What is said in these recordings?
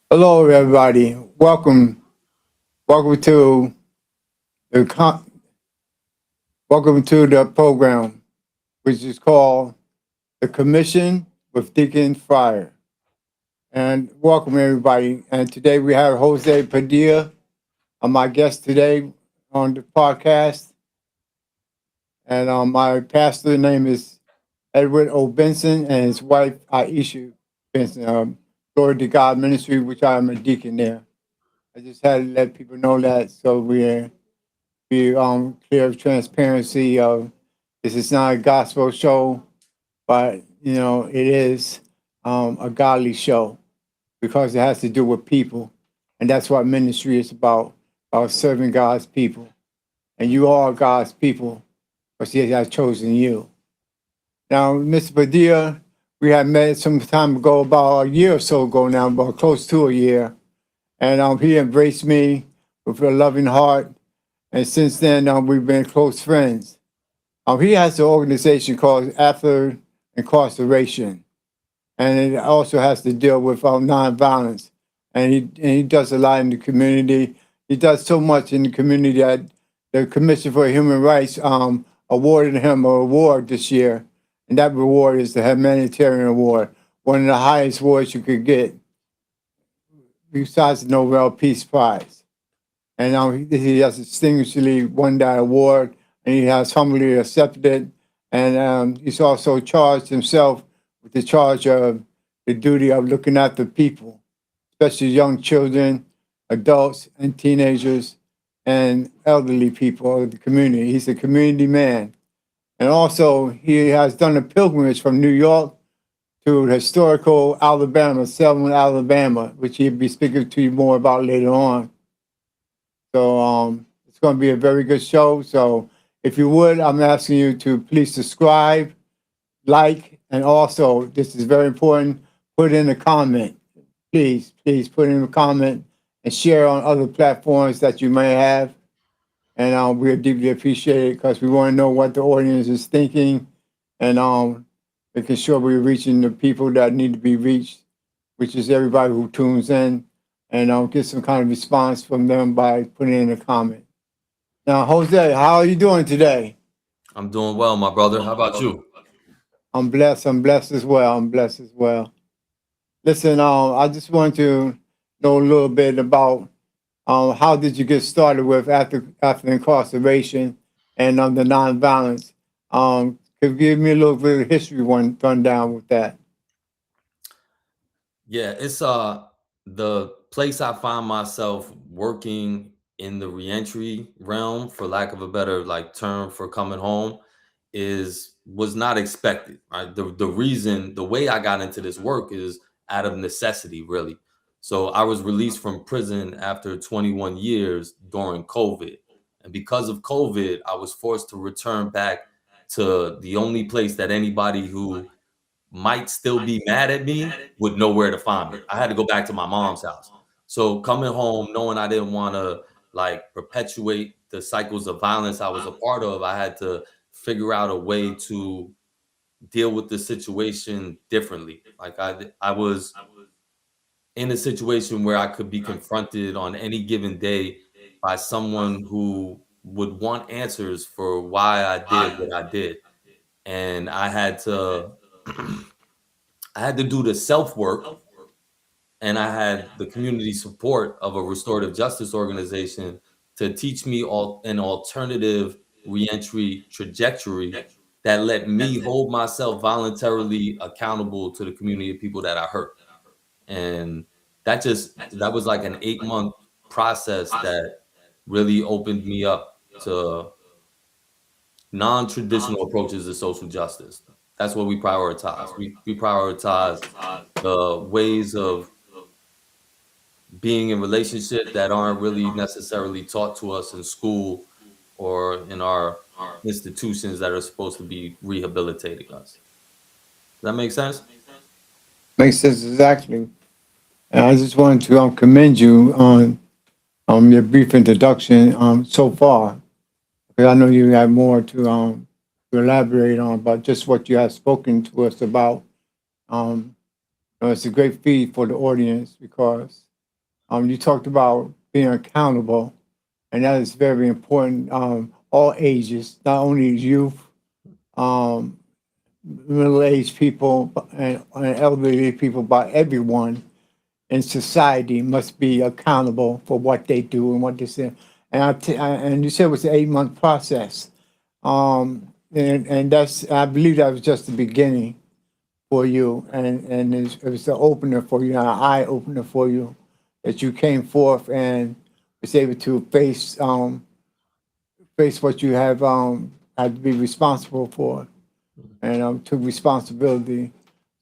Hello, everybody. Welcome to the welcome to the program, which is called the Commission with Deacon Fryar. And welcome everybody. And today we have Jose Padilla, my guest today on the podcast. And my pastor name is Edward O. Benson, and his wife Aisha Benson. Glory to God Ministry, which I am a deacon there. I just had to let people know that so we're be clear of transparency of this is not a gospel show, but it is a godly show because it has to do with people, and that's what ministry is about serving God's people, and you are God's people because He has chosen you. Now, Mr. Padilla, we had met some time ago, about a year or so ago now, about close to a year, and he embraced me with a loving heart. And since then, we've been close friends. He has an organization called After Incarceration, and it also has to deal with nonviolence. And he does a lot in the community. He does so much in the community that the Commission for Human Rights awarded him an award this year, and that reward is the Humanitarian Award, one of the highest awards you could get, besides the Nobel Peace Prize. And he has distinguishedly won that award, and he has humbly accepted it. And he's also charged himself with the charge of the duty of looking after people, especially young children, adults, and teenagers, and elderly people of the community. He's a community man. And also, he has done a pilgrimage from New York to historical Alabama, Selma, Alabama, which he'll be speaking to you more about later on. So it's going to be a very good show. So if you would, I'm asking you to please subscribe, like, and also, this is very important, put in a comment. Please put in a comment and share on other platforms that you may have. And we deeply appreciate it because we want to know what the audience is thinking and making sure we're reaching the people that need to be reached, which is everybody who tunes in, and get some kind of response from them by putting in a comment. Now, Jose, how are you doing today? I'm doing well, my brother. How about you? I'm blessed. I'm blessed as well. I'm blessed as well. Listen, I just want to know a little bit about how did you get started with after incarceration and the nonviolence. Could you give me a little bit of history one rundown with that? Yeah, it's the place I find myself working in the reentry realm, for lack of a better term for coming home, is was not expected. Right. The reason the way I got into this work is out of necessity, really. So I was released from prison after 21 years during COVID. And because of COVID, I was forced to return back to the only place that anybody who might still be mad at me would know where to find me. I had to go back to my mom's house. So coming home, knowing I didn't want to perpetuate the cycles of violence I was a part of, I had to figure out a way to deal with the situation differently. I was in a situation where I could be confronted on any given day by someone who would want answers for why I did what I did. And I had to do the self work, and I had the community support of a restorative justice organization to teach me an alternative reentry trajectory that let me hold myself voluntarily accountable to the community of people that I hurt. And that was like an 8-month process that really opened me up to non-traditional approaches to social justice. That's what we prioritize. We prioritize the ways of being in relationship that aren't really necessarily taught to us in school or in our institutions that are supposed to be rehabilitating us. Does that make sense? Makes sense exactly. And I just wanted to commend you on your brief introduction so far, because I know you have more to elaborate on, but just what you have spoken to us about. It's a great feed for the audience because You talked about being accountable, and that is very important. All ages, not only youth, um, middle-aged people, and elderly people, but everyone in society must be accountable for what they do and what they say. And you said it was an 8-month process. And that's, I believe that was just the beginning for you, and it was the opener for you, an eye opener for you, that you came forth and was able to face what you have had to be responsible for, and took responsibility.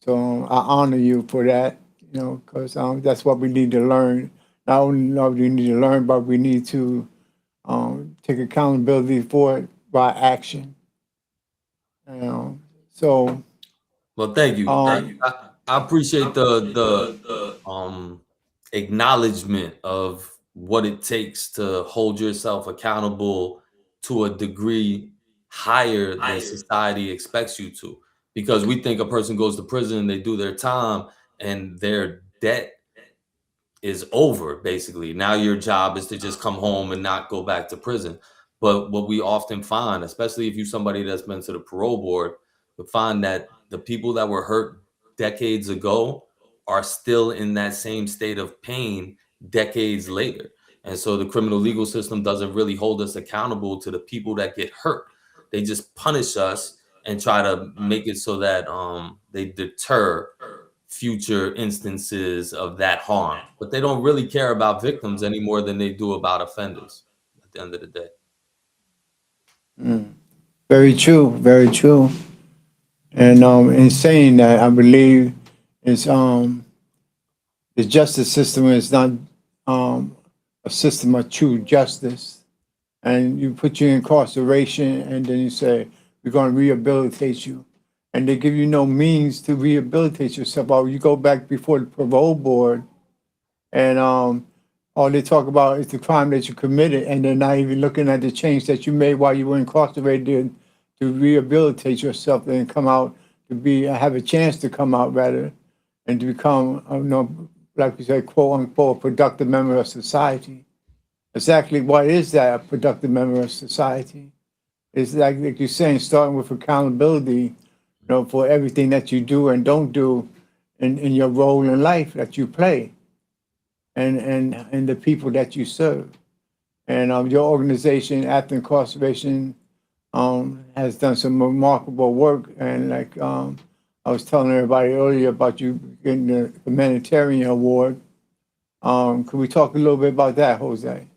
So I honor you for that, because that's what we need to learn. Not only do we need to learn, but we need to take accountability for it by action. So Well, thank you. um, I appreciate the acknowledgement of what it takes to hold yourself accountable to a degree higher than society expects you to. Because we think a person goes to prison, they do their time, and their debt is over basically. Now your job is to just come home and not go back to prison. But what we often find, especially if you're somebody that's been to the parole board, we find that the people that were hurt decades ago are still in that same state of pain decades later. And so the criminal legal system doesn't really hold us accountable to the people that get hurt. They just punish us and try to make it so that they deter future instances of that harm. But they don't really care about victims any more than they do about offenders at the end of the day. very true, very true. And in saying that, I believe is the justice system is not um, a system of true justice. And you put you in incarceration, and then you say we're going to rehabilitate you, and they give you no means to rehabilitate yourself. Or you go back before the parole board, and all they talk about is the crime that you committed, and they're not even looking at the change that you made while you were incarcerated to rehabilitate yourself and come out to be have a chance to come out rather, and to become, like we say, quote unquote, a productive member of society. Exactly what is that, a productive member of society? It's like you're saying, starting with accountability, for everything that you do and don't do in your role in life that you play, and the people that you serve. And your organization, after incarceration, has done some remarkable work. And like I was telling everybody earlier about you getting the humanitarian award. Could we talk a little bit about that, Jose?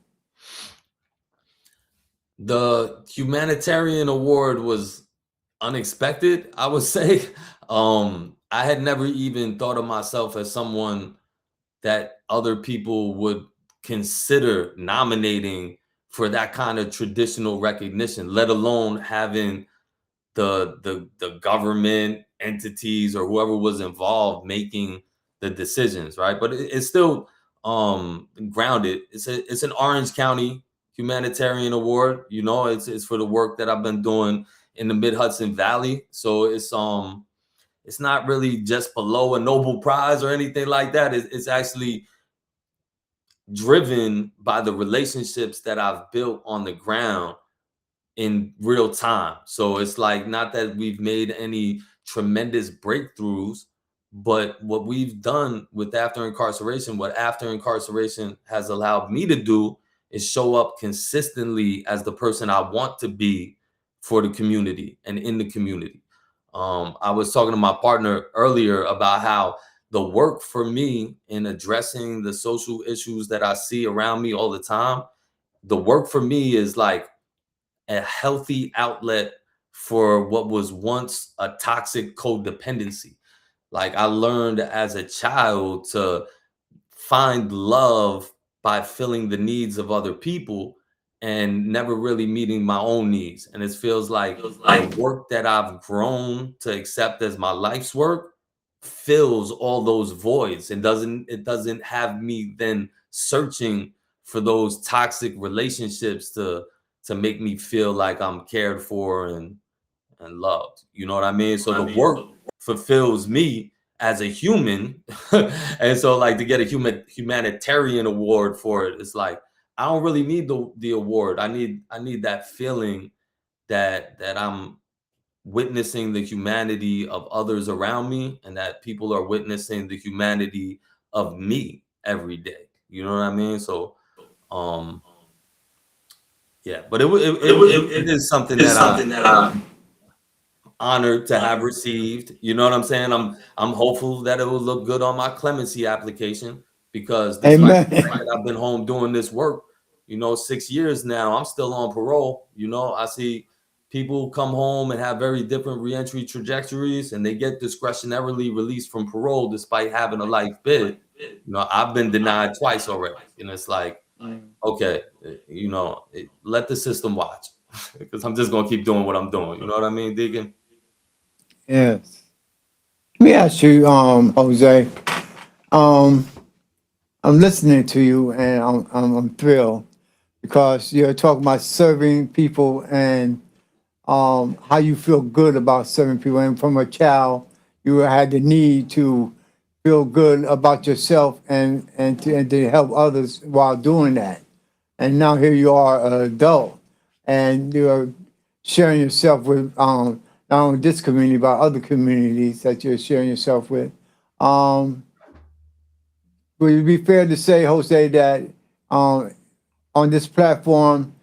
The humanitarian award was unexpected, I would say. I had never even thought of myself as someone that other people would consider nominating for that kind of traditional recognition, let alone having the government entities or whoever was involved making the decisions, right? But it's still grounded. It's an Orange County humanitarian award. It's for the work that I've been doing in the Mid Hudson Valley. So it's not really just below a Nobel Prize or anything like that. It's actually driven by the relationships that I've built on the ground in real time. So it's like not that we've made any tremendous breakthroughs, but what we've done with what after incarceration has allowed me to do is show up consistently as the person I want to be for the community and in the community. I was talking to my partner earlier about how the work for me in addressing the social issues that I see around me all the time, the work for me is like a healthy outlet for what was once a toxic codependency. Like I learned as a child to find love by filling the needs of other people and never really meeting my own needs. And it feels like the work that I've grown to accept as my life's work fills all those voids and doesn't have me then searching for those toxic relationships to make me feel like I'm cared for and loved. You know what I mean? So the work fulfills me as a human. And so like to get a humanitarian award for it, it's like I don't really need the award. I need that feeling that I'm witnessing the humanity of others around me, and that people are witnessing the humanity of me every day. You know what I mean? So um yeah, but it is something It's that something that I'm honored to have received. You know what I'm saying? I'm hopeful that it will look good on my clemency application, because despite Amen. I've been home doing this work, 6 years now, I'm still on parole. I see people come home and have very different reentry trajectories, and they get discretionarily released from parole despite having a life bid. I've been denied twice already, and it's like, okay, let the system watch, because I'm just gonna keep doing what I'm doing. You know what I mean, Deacon? Yes. Let me ask you, Jose. Um, I'm listening to you, and I'm thrilled because you're talking about serving people and how you feel good about serving people. And from a child, you had the need to feel good about yourself and to help others while doing that. And now here you are, an adult, and you're sharing yourself with not only this community but other communities that you're sharing yourself with. Um, would it be fair to say, Jose, that um, on this platform,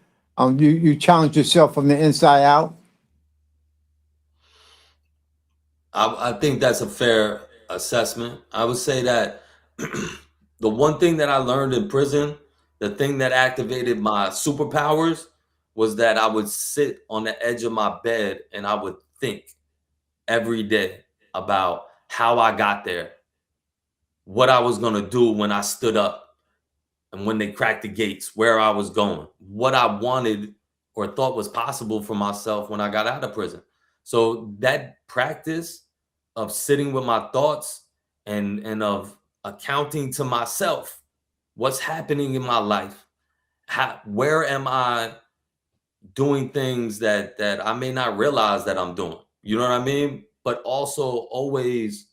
you challenge yourself from the inside out? I think that's a fair assessment. I would say that the one thing that I learned in prison, the thing that activated my superpowers, was that I would sit on the edge of my bed and I would think every day about how I got there, what I was going to do when I stood up and when they cracked the gates, where I was going, what I wanted or thought was possible for myself when I got out of prison. So that practice of sitting with my thoughts and of accounting to myself what's happening in my life, where am I doing things that I may not realize that I'm doing. You know what I mean? But also always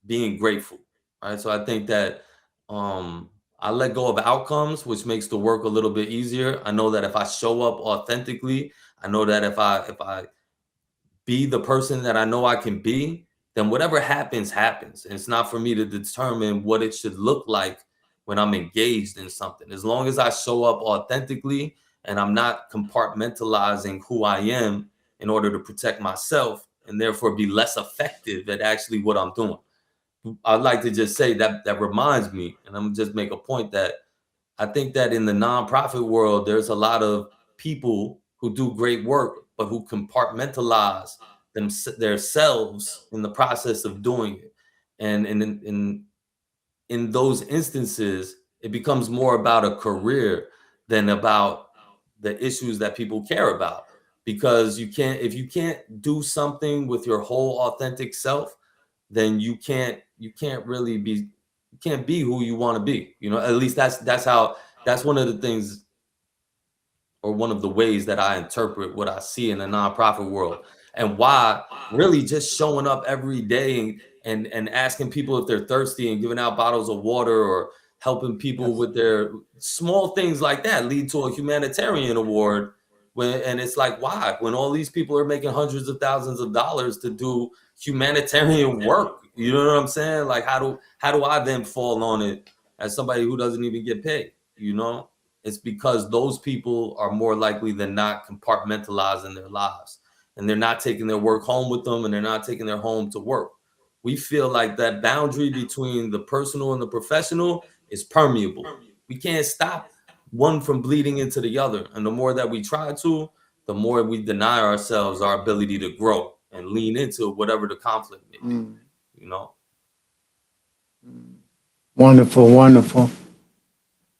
being grateful, right? So I think that um I let go of outcomes, which makes the work a little bit easier. I know that if I show up authentically, I know that if I be the person that I know I can be, then whatever happens happens. And it's not for me to determine what it should look like when I'm engaged in something. As long as I show up authentically and I'm not compartmentalizing who I am in order to protect myself and therefore be less effective at actually what I'm doing. I'd like to just say that reminds me, and I'm just make a point that I think that in the nonprofit world, there's a lot of people who do great work, but who compartmentalize themselves in the process of doing it. And in those instances, it becomes more about a career than about the issues that people care about. Because if you can't do something with your whole authentic self, then you can't really be you can't be who you want to be. At least that's one of the things, or one of the ways that I interpret what I see in the nonprofit world, and why really just showing up every day and asking people if they're thirsty and giving out bottles of water, or helping people Yes. with their small things like that lead to a humanitarian award. And it's like, why, when all these people are making hundreds of thousands of dollars to do humanitarian work? You know what I'm saying? Like, how do I then fall on it as somebody who doesn't even get paid? It's because those people are more likely than not compartmentalizing their lives, and they're not taking their work home with them, and they're not taking their home to work. We feel like that boundary between the personal and the professional is permeable. We can't stop one from bleeding into the other. And the more that we try to, the more we deny ourselves our ability to grow and lean into whatever the conflict may be, Mm. you know? Wonderful, wonderful.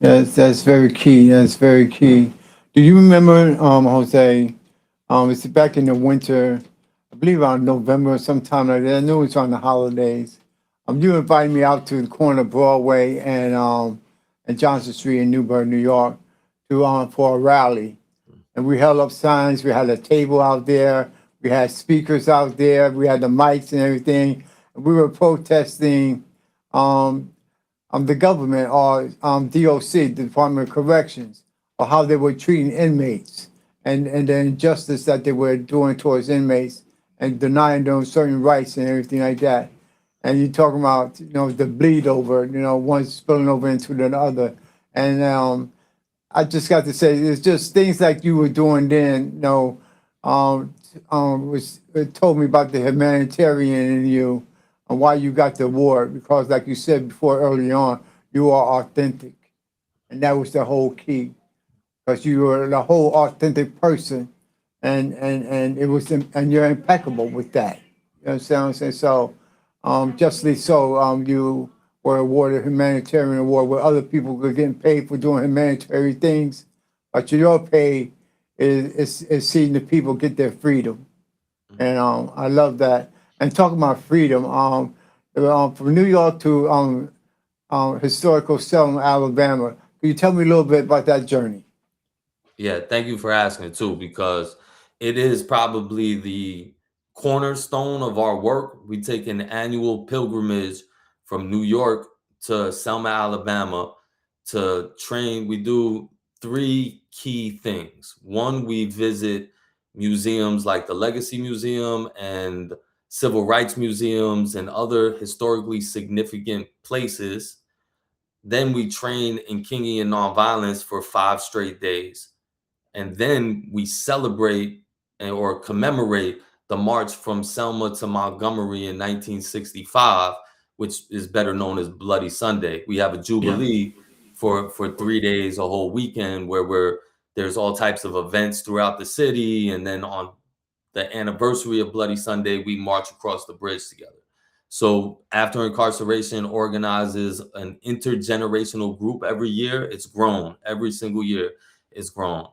Yes, that's very key. That's very key. Do you remember, Jose? It's back in the winter, I believe around November or sometime like that. I know it's on the holidays. You invited me out to the corner of Broadway and Johnson Street in Newburgh, New York, to for a rally. And we held up signs. We had a table out there. We had speakers out there. We had the mics and everything. We were protesting the government or DOC, the Department of Corrections, or how they were treating inmates and the injustice that they were doing towards inmates and denying them certain rights and everything like that. And you're talking about, the bleed over, one spilling over into the other. And I just got to say, it's just things like you were doing then, it told me about the humanitarian in you and why you got the award. Because like you said before early on, you are authentic. And that was the whole key. Because you were the whole authentic person. And it was, and you're impeccable with that. You understand what I'm saying? So, justly so, you were awarded a humanitarian award where other people were getting paid for doing humanitarian things, but your pay is seeing the people get their freedom, and I love that. And talking about freedom, from New York to historical Selma, Alabama, can you tell me a little bit about that journey? Yeah, thank you for asking too, because it is probably the cornerstone of our work. We take an annual pilgrimage from New York to Selma, Alabama to train. We do three key things. One, we visit museums like the Legacy Museum and civil rights museums and other historically significant places. Then we train in Kingian nonviolence for 5 straight days, and then we celebrate or commemorate the march from Selma to Montgomery in 1965, which is better known as Bloody Sunday. We have a jubilee for 3 days, a whole weekend, where there's all types of events throughout the city, and then on the anniversary of Bloody Sunday, we march across the bridge together. So After Incarceration organizes an intergenerational group every year. It's grown every single year. It's grown.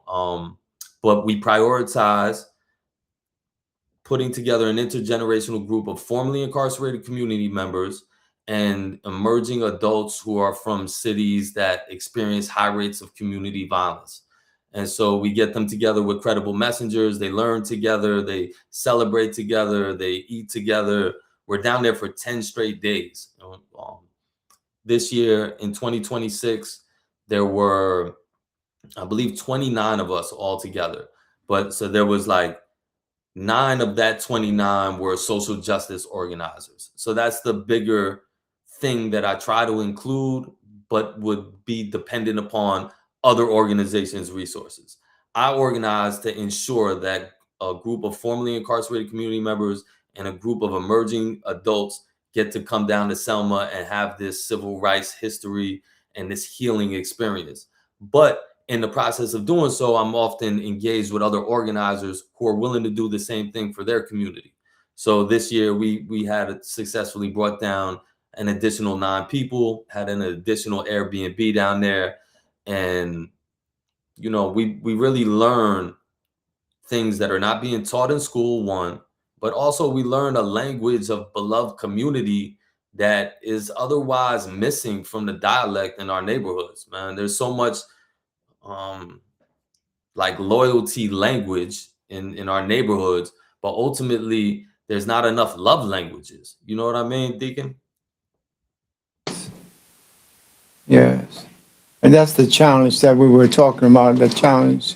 But we prioritize putting together an intergenerational group of formerly incarcerated community members and emerging adults who are from cities that experience high rates of community violence. And so we get them together with credible messengers. They learn together, they celebrate together, they eat together. We're down there for 10 straight days. This year in 2026, there were, I believe, 29 of us all together. But so there was like 9 of that 29 were social justice organizers. So that's the bigger thing that I try to include, but would be dependent upon other organizations' resources. I organize to ensure that a group of formerly incarcerated community members and a group of emerging adults get to come down to Selma and have this civil rights history and this healing experience. But in the process of doing so, I'm often engaged with other organizers who are willing to do the same thing for their community. So this year we had successfully brought down an additional 9 people, had an additional Airbnb down there, and we really learn things that are not being taught in school, one, but also we learn a language of beloved community that is otherwise missing from the dialect in our neighborhoods. Man, there's so much um like loyalty language in our neighborhoods, but ultimately there's not enough love languages. You know what I mean, Deacon? Yes. And that's the challenge that we were talking about, the challenge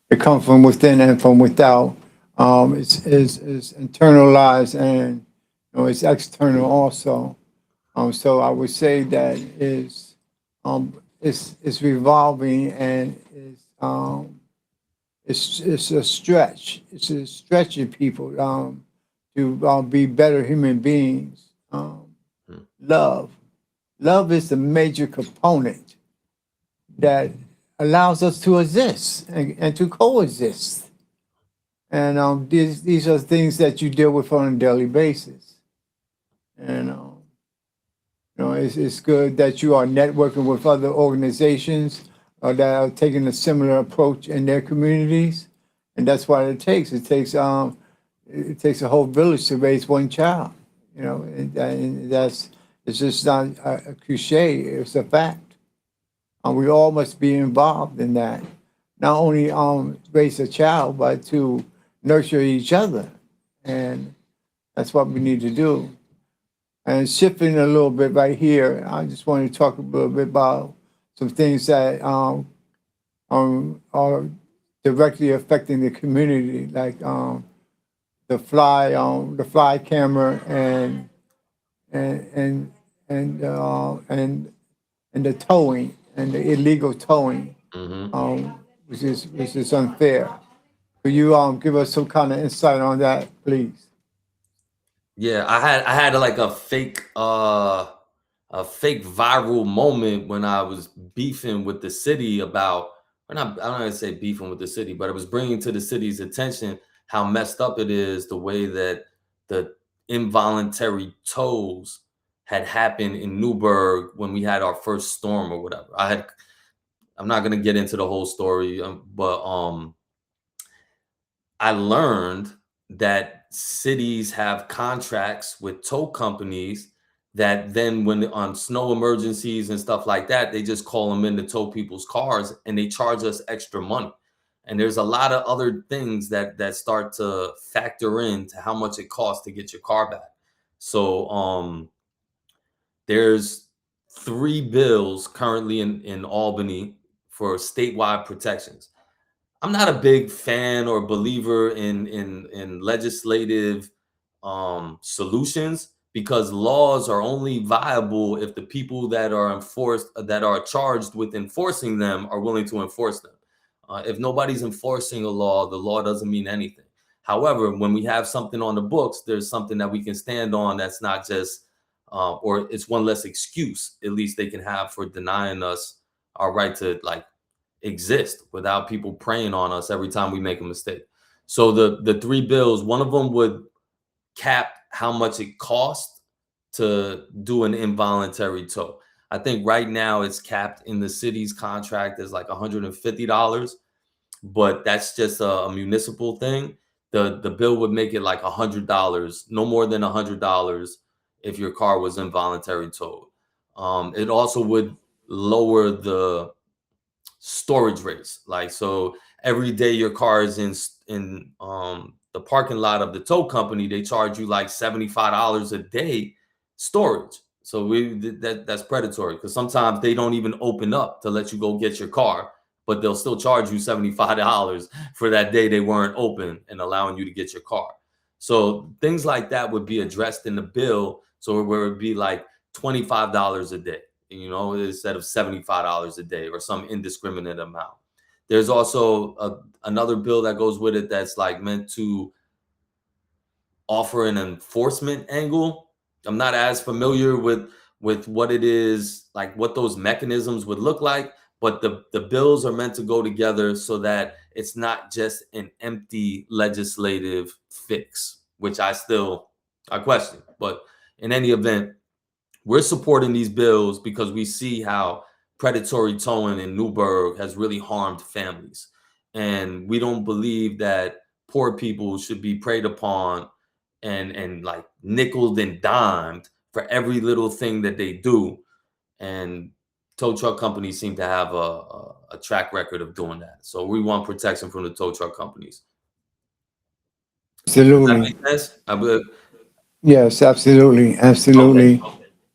that comes from within and from without. It's internalized and it's external also. So I would say that it's revolving and it's a stretch. It's a stretching people to be better human beings. Love. Love is the major component that allows us to exist and to coexist. And these are things that you deal with on a daily basis. And it's good that you are networking with other organizations that are taking a similar approach in their communities, and that's what it takes. It takes a whole village to raise one child. And that's it's just not a cliche. It's a fact. We all must be involved in that. Not only raise a child, but to nurture each other, and that's what we need to do. And shifting a little bit right here, I just want to talk a little bit about some things that are directly affecting the community, like the fly camera and and and and the towing and the illegal towing, Hmm. which is unfair. Could you give us some kind of insight on that, please? Yeah, I had like a fake viral moment when I was beefing with the city about, or not, I don't want to say beefing with the city, but it was bringing to the city's attention how messed up it is the way that the involuntary tows had happened in Newburgh when we had our first storm or whatever. I'm not gonna get into the whole story, but I learned that cities have contracts with tow companies that then when on snow emergencies and stuff like that, they just call them in to tow people's cars and they charge us extra money. And there's a lot of other things that start to factor into how much it costs to get your car back. So there's 3 bills currently in Albany for statewide protections. I'm not a big fan or believer in legislative solutions because laws are only viable if the people that are enforced that are charged with enforcing them are willing to enforce them. If nobody's enforcing a law, the law doesn't mean anything. However, when we have something on the books, there's something that we can stand on that's not just, or it's one less excuse, at least they can have for denying us our right to like exist without people preying on us every time we make a mistake. So the 3 bills, one of them would cap how much it costs to do an involuntary tow. I think right now it's capped in the city's contract as like $150, but that's just a municipal thing. The bill would make it like $100, no more than $100 if your car was involuntary towed. It also would lower the storage rates. Like so every day your car is in the parking lot of the tow company, they charge you like $75 a day storage. So that's predatory because sometimes they don't even open up to let you go get your car, but they'll still charge you $75 for that day they weren't open and allowing you to get your car. So things like that would be addressed in the bill. So where it would be like $25 a day, instead of $75 a day or some indiscriminate amount. There's also another bill that goes with it that's like meant to offer an enforcement angle. I'm not as familiar with what it is, like what those mechanisms would look like, but the bills are meant to go together so that it's not just an empty legislative fix, which I question. But in any event, we're supporting these bills because we see how predatory towing in Newburgh has really harmed families. And we don't believe that poor people should be preyed upon and like nickeled and dimed for every little thing that they do. And tow truck companies seem to have a track record of doing that. So we want protection from the tow truck companies. Does that Absolutely. make sense? I would, Yes, absolutely, okay. absolutely.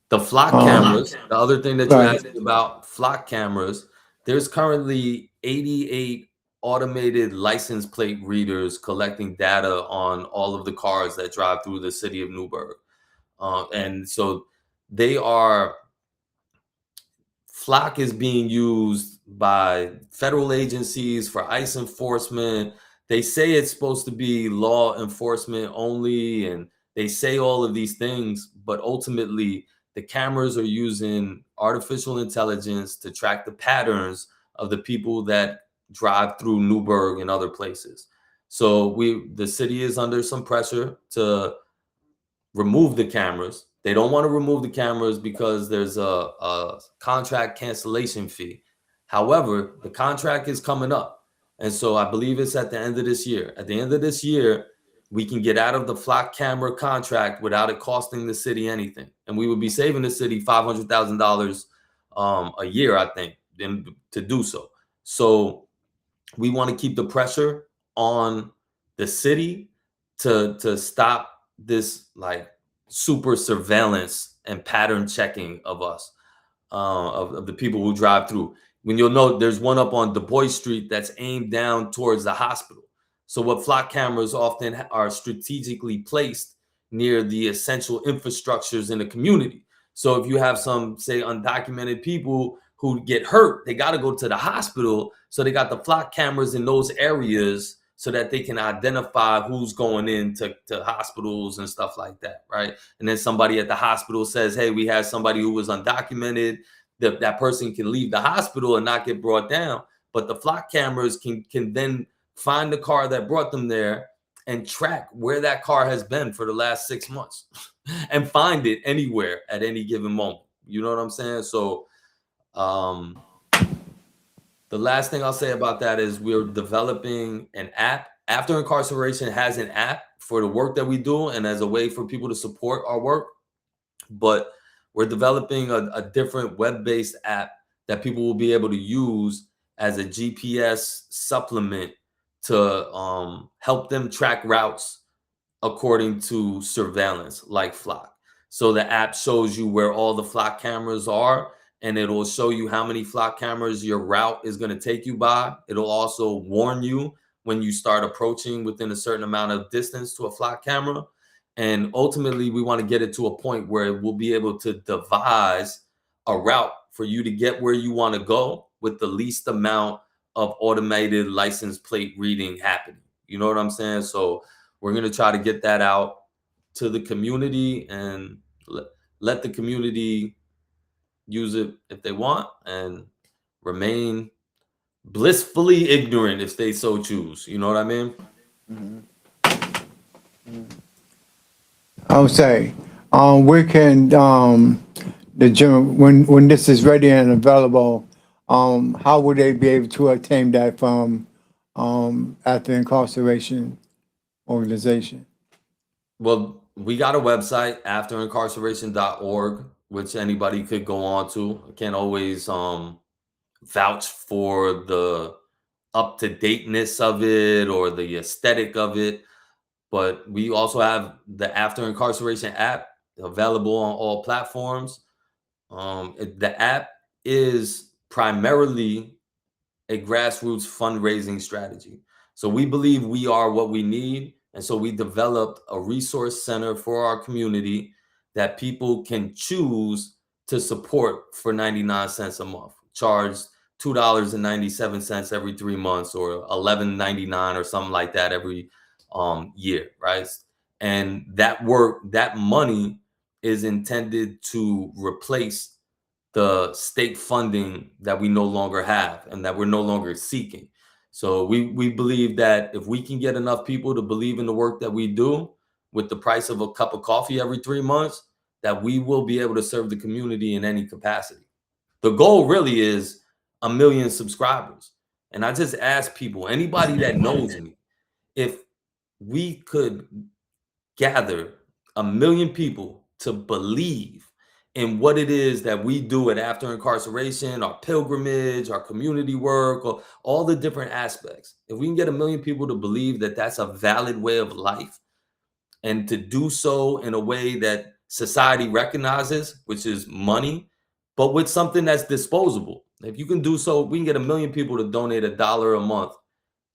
The flock Um, cameras, the other thing that you right. asked me about flock cameras, there's currently 88 automated license plate readers collecting data on all of the cars that drive through the city of Newburgh. And so they are Flock is being used by federal agencies for ICE enforcement. They say it's supposed to be law enforcement only, and they say all of these things, but ultimately, the cameras are using artificial intelligence to track the patterns of the people that drive through Newburgh and other places. So the city is under some pressure to remove the cameras. They don't want to remove the cameras because there's a contract cancellation fee. However, the contract is coming up. And so I believe it's at the end of this year. At the end of this year, we can get out of the flock camera contract without it costing the city anything. And we would be saving the city $500,000 a year, I think, to do so. So we want to keep the pressure on the city to stop this like super surveillance and pattern checking of us, of the people who drive through. When you'll note, there's one up on Du Bois Street that's aimed down towards the hospital. So what flock cameras often are strategically placed near the essential infrastructures in the community. So if you have some, say, undocumented people who get hurt, they got to go to the hospital. So they got the flock cameras in those areas so that they can identify who's going into hospitals and stuff like that, right? And then somebody at the hospital says, hey, we have somebody who was undocumented. That person can leave the hospital and not get brought down. But the flock cameras can then find the car that brought them there and track where that car has been for the last 6 months and find it anywhere at any given moment. You know what I'm saying? So the last thing I'll say about that is we're developing an app. After Incarceration has an app for the work that we do and as a way for people to support our work. But we're developing a different web-based app that people will be able to use as a GPS supplement to help them track routes according to surveillance, like Flock. So the app shows you where all the Flock cameras are, and it'll show you how many Flock cameras your route is going to take you by. It'll also warn you when you start approaching within a certain amount of distance to a Flock camera. And ultimately, we want to get it to a point where we'll be able to devise a route for you to get where you want to go with the least amount of automated license plate reading happening. You know what I'm saying? So we're going to try to get that out to the community and let the community use it if they want and remain blissfully ignorant if they so choose. You know what I mean? Mm-hmm. Mm-hmm. I would say, where can the general, when this is ready and available, how would they be able to obtain that from after incarceration organization? Well, we got a website, afterincarceration.org, which anybody could go on to. I can't always vouch for the up-to-dateness of it or the aesthetic of it. But we also have the After Incarceration app available on all platforms. The app is primarily a grassroots fundraising strategy. So we believe we are what we need. And so we developed a resource center for our community that people can choose to support for 99 cents a month, charged $2.97 every 3 months or $11.99 or something like that every year, right? And that money is intended to replace the state funding that we no longer have and that we're no longer seeking. So we believe that if we can get enough people to believe in the work that we do with the price of a cup of coffee every 3 months, that we will be able to serve the community in any capacity. The goal really is 1 million subscribers. And I just ask people, anybody that knows me, if we could gather 1 million people to believe in what it is that we do at After Incarceration, our pilgrimage, our community work, or all the different aspects. If we can get 1 million people to believe that that's a valid way of life and to do so in a way that society recognizes, which is money, but with something that's disposable. If you can do so, we can get 1 million people to donate $1 a month.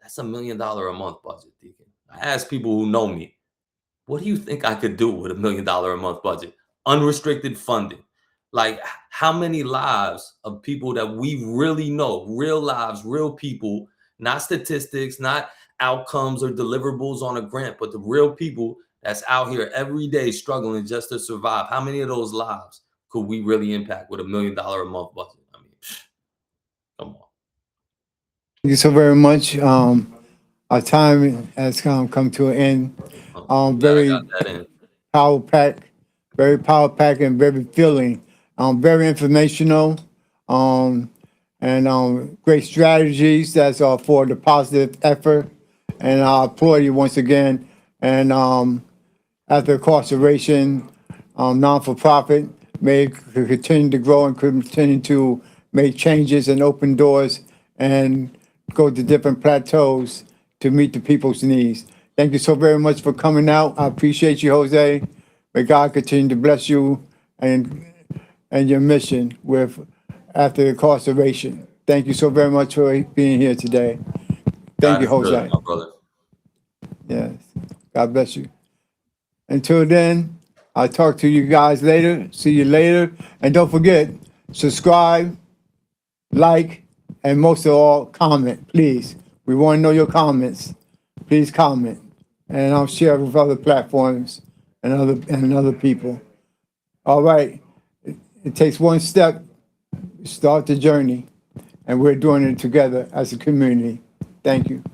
That's $1 million a month budget, Deacon. I ask people who know me, what do you think I could do with $1 million a month budget? Unrestricted funding. Like, how many lives of people that we really know, real lives, real people, not statistics, not outcomes or deliverables on a grant, but the real people that's out here every day struggling just to survive. How many of those lives could we really impact with $1 million a month budget? I mean, come on. Thank you so very much. Our time has come to an end. Very power pack, and very filling. Very informational. And great strategies. That's all for the positive effort. And I applaud you once again. And after incarceration, non-for-profit may continue to grow and continue to make changes and open doors and go to different plateaus to meet the people's needs. Thank you so very much for coming out. I appreciate you, Jose. May God continue to bless you and your mission with after incarceration. Thank you so very much for being here today. Thank God you, is good, Jose. my brother. Yes. God bless you. Until then, I'll talk to you guys later. See you later. And don't forget, subscribe, like, and most of all, comment, please. We want to know your comments. Please comment. And I'll share with other platforms and other people. All right. It takes one step to start the journey, and we're doing it together as a community. Thank you.